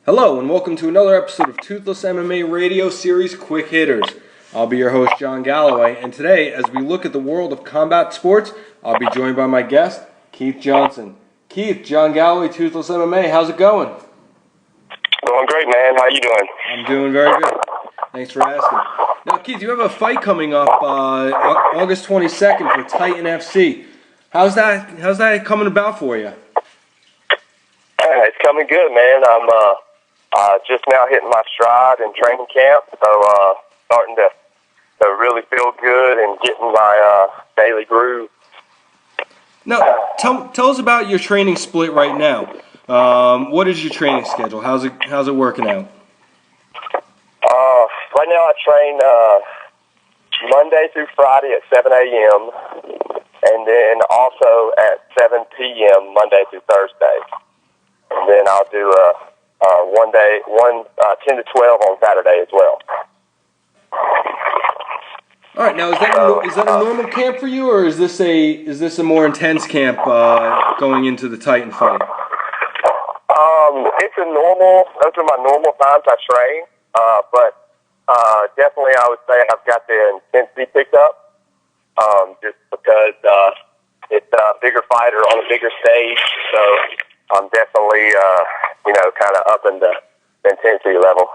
Hello and welcome to another episode of Toothless MMA Radio Series Quick Hitters. I'll be your host, John Galloway, and today, as we look at the world of combat sports, I'll be joined by my guest, Keith Johnson. Keith, John Galloway, Toothless MMA, how's it going? Going great, man. How you doing? I'm doing very good. Thanks for asking. Now, Keith, you have a fight coming up August 22nd for Titan FC. How's that coming about for you? It's coming good, man. I'm just now hitting my stride in training camp, so starting to really feel good and getting my daily groove. Now, tell us about your training split right now. What is your training schedule? How's it working out? Right now I train Monday through Friday at 7 a.m. and then also at 7 p.m. Monday through Thursday. And then I'll do 10 to 12 on Saturday as well. All right. Now, is that a normal camp for you, or is this a more intense camp going into the Titan fight? It's a normal. Those are my normal times I train, but definitely I would say I've got the intensity picked up, just because it's a bigger fighter on a bigger stage, so I'm definitely kind of upping the intensity level.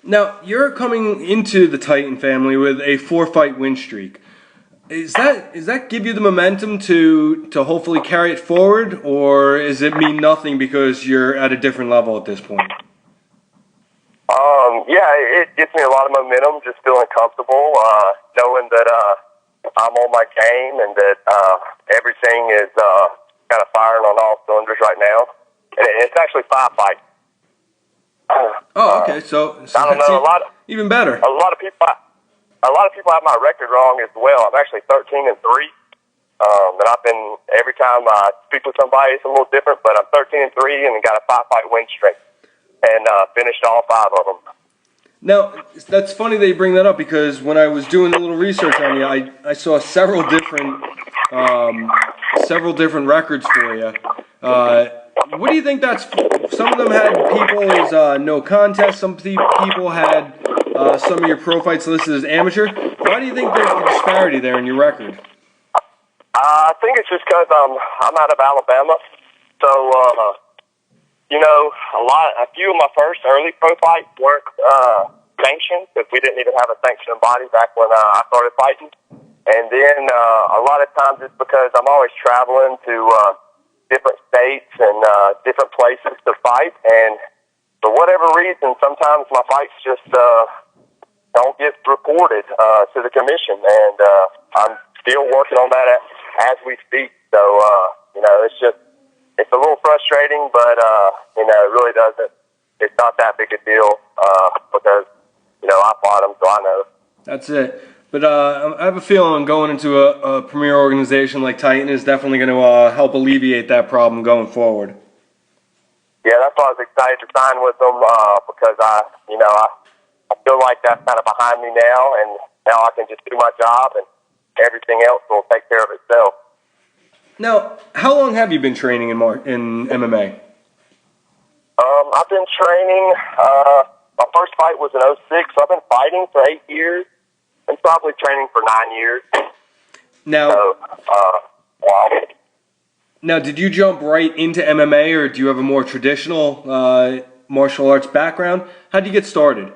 Now, you're coming into the Titan family with a 4-fight win streak. Does that give you the momentum to hopefully carry it forward, or does it mean nothing because you're at a different level at this point? Yeah, it gives me a lot of momentum, just feeling comfortable, knowing that I'm on my game and that everything is kind of firing on all cylinders right now. And it's actually 5 fights. Oh, okay. So I don't know. Even better. A lot of people have my record wrong as well. I'm actually 13-3. And I've been, every time I speak with somebody, it's a little different. But I'm 13-3 and got a 5-fight win streak, and finished all 5 of them. Now, that's funny that you bring that up, because when I was doing a little research on you, I saw several different records for you. What do you think that's? Some of them had people as no contest. Some people had some of your pro fights listed as amateur. Why do you think there's a disparity there in your record? I think it's just because I'm out of Alabama, so a few of my first early pro fights weren't sanctioned, because we didn't even have a sanctioned body back when I started fighting. And then a lot of times it's because I'm always traveling to different states and different places to fight, and for whatever reason, sometimes my fights just don't get reported to the commission, and I'm still working on that as we speak. So it's a little frustrating, but it really doesn't. It's not that big a deal because I fought them, so I know. That's it. But I have a feeling going into a premier organization like Titan is definitely going to help alleviate that problem going forward. Yeah, that's why I was excited to sign with them, because I feel like that's kind of behind me now, and now I can just do my job, and everything else will take care of itself. Now, how long have you been training in MMA? I've been training. My first fight was in 2006, so I've been fighting for 8 years. And probably training for 9 years. Now, Now, did you jump right into MMA, or do you have a more traditional martial arts background? How did you get started?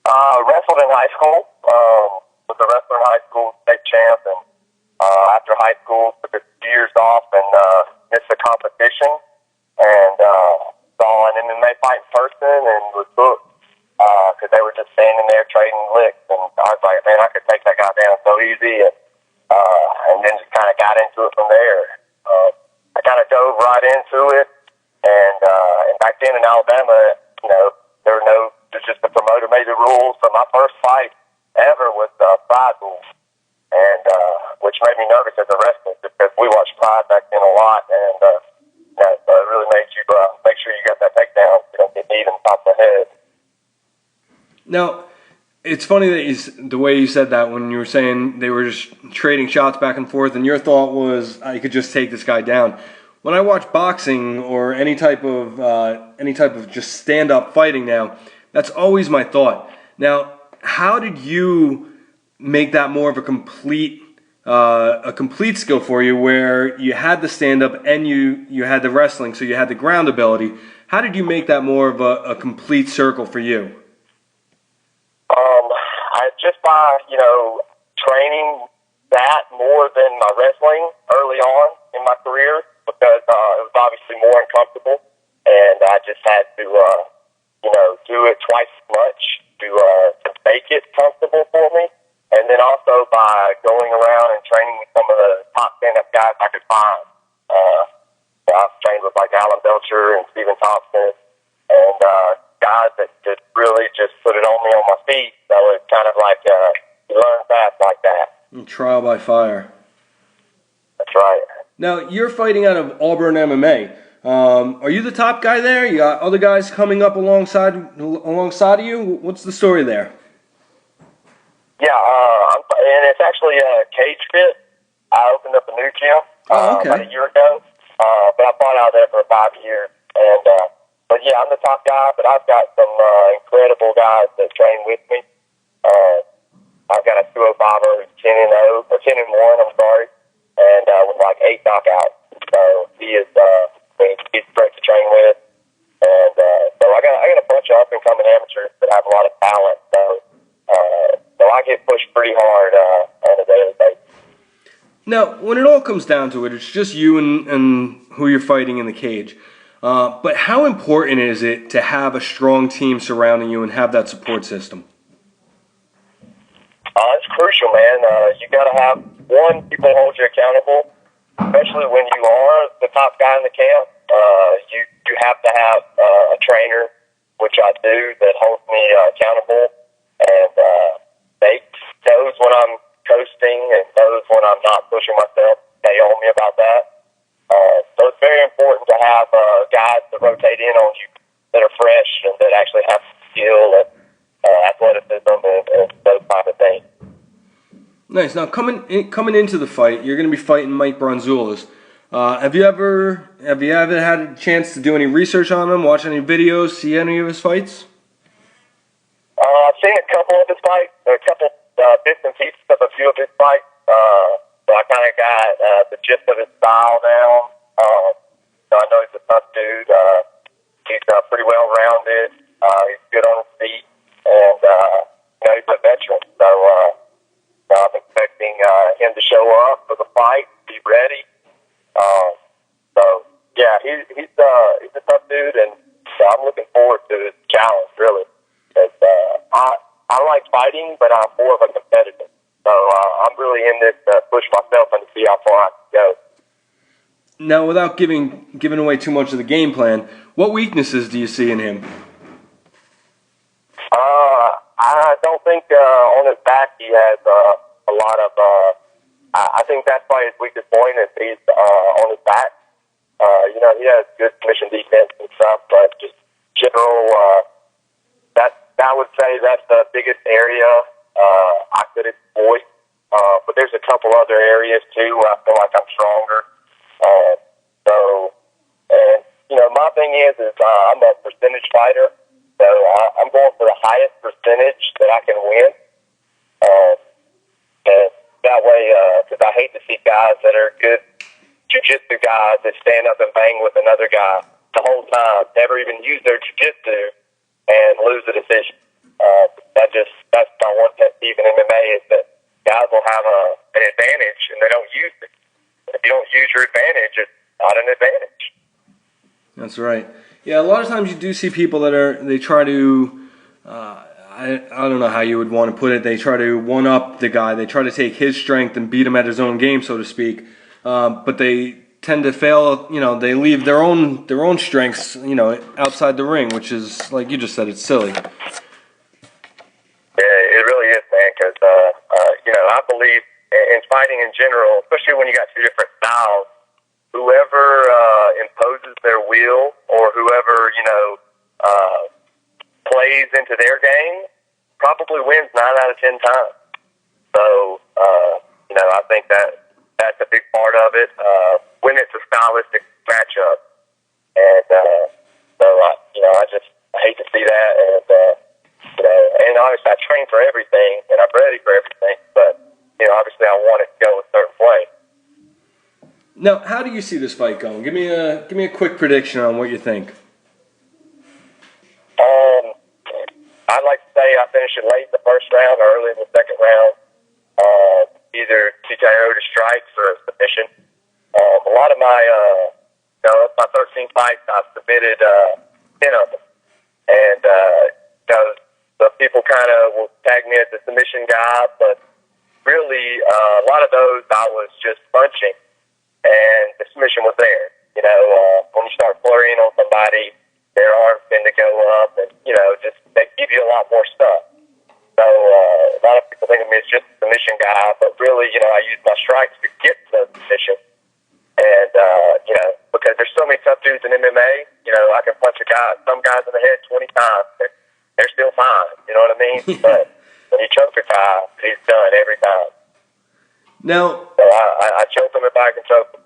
Wrestled in high school. Was a wrestler in high school, state champ, and after high school, took a few years off and missed a competition, and saw an MMA fight in person and was booked. Because they were just standing there trading licks, and I was like, man, I could take that guy down so easy, and then just kind of got into it from there. I kind of dove right into it, and back then in Alabama, there's just the promoter made the rules. So my first fight ever was Pride rules, and which made me nervous as a wrestler, because we watched Pride back then a lot, and it really made you make sure you got that takedown, so you don't get kneed in the top of the head. Now, it's funny that the way you said that, when you were saying they were just trading shots back and forth, and your thought was, I could just take this guy down. when I watch boxing or any type of just stand-up fighting now, that's always my thought. Now, how did you make that more of a complete skill for you, where you had the stand-up and you had the wrestling, so you had the ground ability? How did you make that more of a complete circle for you? Just by, training that more than my wrestling early on in my career, because it was obviously more uncomfortable, and I just had to, do it twice as much to make it comfortable for me. And then also by going around and training with some of the top stand-up guys I could find. I've trained with like Alan Belcher and Stephen Thompson, and guys that just really just put it on me on my feet. So it's kind of like you learn fast like that. Trial by fire. That's right. Now, you're fighting out of Auburn MMA. Are you the top guy there? You got other guys coming up alongside of you? What's the story there? Yeah, and it's actually Cage Fit. I opened up a new gym about a year ago, but I fought out there for 5 years. And but yeah, I'm the top guy, but I've got some incredible guys that train with me. I've got a 205er who's 10-0 or 10-1. I'm sorry, and with like 8 knockouts. So he is he's great to train with, and so I got a bunch of up and coming amateurs that have a lot of talent. So I get pushed pretty hard on a daily basis. Now, when it all comes down to it, it's just you and who you're fighting in the cage. But how important is it to have a strong team surrounding you and have that support system? It's crucial, man. You got to have people hold you accountable, especially when you are the top guy in the camp. You have to have a trainer, which I do, that holds me accountable, and they knows when I'm coasting and knows when I'm not pushing myself. They own me about that. So it's very important to have guys that rotate in on you that are fresh and that actually have skill and athleticism and those type of things. Nice. Now, coming into the fight, you're going to be fighting Mike Bronzoulis. Have you ever had a chance to do any research on him, watch any videos, see any of his fights? I've seen a couple of his fights, a couple bits and pieces of a few of his fights. So I kind of got the gist of his style now. So I know he's a tough dude. He's pretty well rounded. He's good on his feet, and he's a veteran. So I'm expecting him to show up for the fight, be ready. So yeah, he's a tough dude, and I'm looking forward to his challenge, really. I like fighting, but I'm more of a competitor. So I'm really in this to push myself and to see how far I can go. Now, without giving away too much of the game plan, what weaknesses do you see in him? I don't think on his back he has a lot of. I think that's probably his weakest point is he's on his back. He has good submission defense and stuff, but just general. I would say that's the biggest area I could exploit. But there's a couple other areas too where I feel like I'm stronger. My thing is I'm a percentage fighter, so I'm going for the highest percentage that I can win. And that way, because I hate to see guys that are good jiu-jitsu guys that stand up and bang with another guy the whole time, never even use their jiu-jitsu, and lose the decision. That's my one pet peeve in MMA is that guys will have an advantage and they don't use it. If you don't use your advantage, it's not an advantage. That's right. Yeah, a lot of times you do see people they try to, I don't know how you would want to put it, they try to one-up the guy, they try to take his strength and beat him at his own game, so to speak, but they tend to fail, they leave their own strengths, outside the ring, which is, like you just said, it's silly. Yeah, it really is, man, because, I believe in fighting in general, especially when you got two different styles, whoever imposes their will or whoever, plays into their game probably wins 9 out of 10 times. So, I think that's a big part of it. When it's a stylistic matchup. And I hate to see that. And and obviously I train for everything, and I'm ready for everything. But obviously I want it to go a certain way. Now, how do you see this fight going? Give me a quick prediction on what you think. I'd like to say I finish it late in the first round or early in the second round. Either TKO to strikes or a submission. A lot of my, my 13 fights, I've submitted 10 of them. And, the people kind of will tag me as the submission guy, but really, a lot of those I was just punching, and the submission was there. When you start flurrying on somebody, their arms tend to go up, and, just they give you a lot more stuff. So a lot of people think of me as just a submission guy, but really, I use my strikes to get to those submissions. And, because there's so many tough dudes in MMA, I can punch some guys in the head 20 times, and they're still fine. You know what I mean? But when you choke a guy, he's done every time. Now, so I choke him if I can choke him.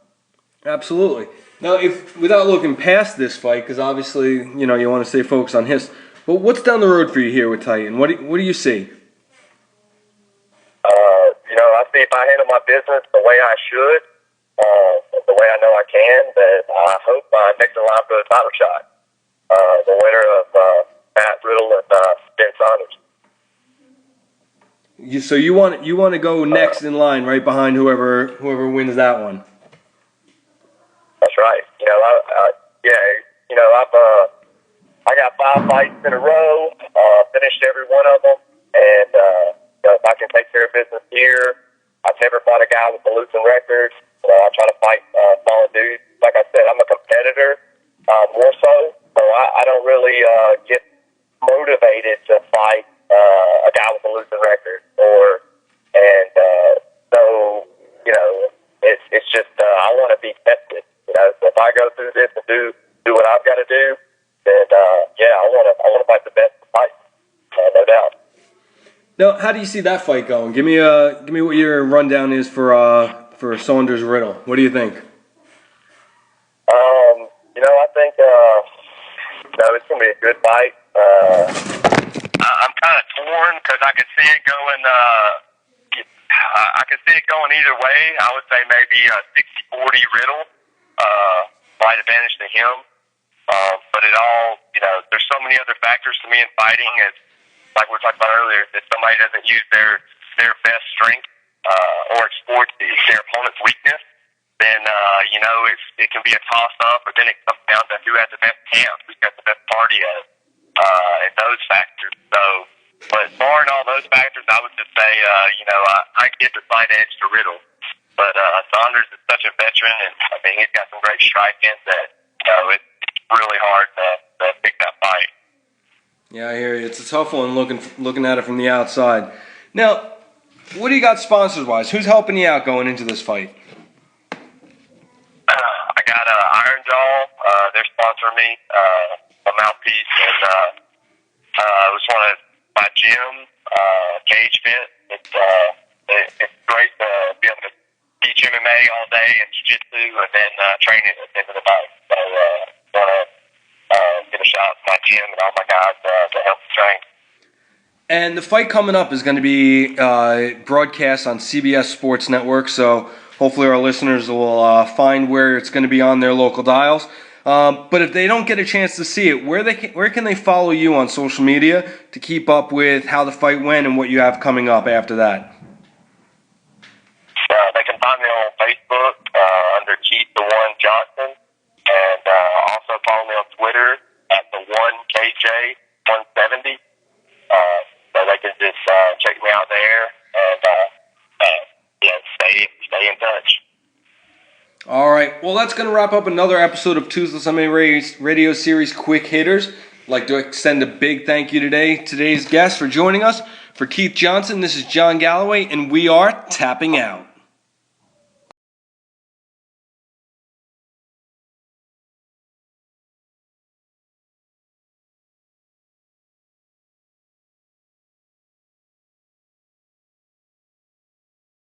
Absolutely. Now, without looking past this fight, because obviously, you want to stay focused on his, but what's down the road for you here with Titan? What do you see? I see if I handle my business the way I should, the way I know I can, then I hope I'm next in line for the title shot. The winner of Matt Riddle and Ben Saunders. So you want to go next in line, right behind whoever wins that one. That's right. I got 5 fights in a row. Finished every one of them, and if I can take care of business here, I've never fought a guy with a losing record. I try to fight solid dudes. Like I said, I'm a competitor more so I don't really get motivated to fight a guy with a losing record, it's just I want to be tested. So if I go through this and do what I've got to do, then I want to fight the best fight, no doubt. Now, how do you see that fight going? Give me what your rundown is for Saunders Riddle. What do you think? I think it's gonna be a good fight. I'm kind of torn because I can see it going. I can see it going either way. I would say maybe 60-40 Riddle, slight advantage to him. But it all, there's so many other factors to me in fighting. As like we were talking about earlier, if somebody doesn't use their best strength or exploit their opponent's weakness, then it can be a toss-up. But then it comes down to who has the best camp, who's got the best party and those factors. So, but barring all those factors, I would just say, I give the slight edge to Riddle. But Saunders is such a veteran, and he's got some great striking that it's really hard to pick that fight. Yeah, I hear you. It's a tough one looking at it from the outside. Now, what do you got sponsors-wise? Who's helping you out going into this fight? I got Iron Jaw. They're sponsoring me, a mouthpiece, and I just want to my gym, Cage Fit. It's great to be able to teach MMA all day and jiu-jitsu and then training at the end of the night. So want to get a shot at my gym and all my guys to help train. And the fight coming up is going to be broadcast on CBS Sports Network, so hopefully our listeners will find where it's going to be on their local dials. But if they don't get a chance to see it, where can they follow you on social media to keep up with how the fight went and what you have coming up after that? They can find me on Facebook under Keith the One Johnson, and also follow me on Twitter at the One KJ 170. So they can just check me out there and stay in touch. All right. Well, that's going to wrap up another episode of Toothless MMA Radio Series Quick Hitters. I'd like to extend a big thank you today's guest for joining us. For Keith Johnson, this is John Galloway, and we are tapping out.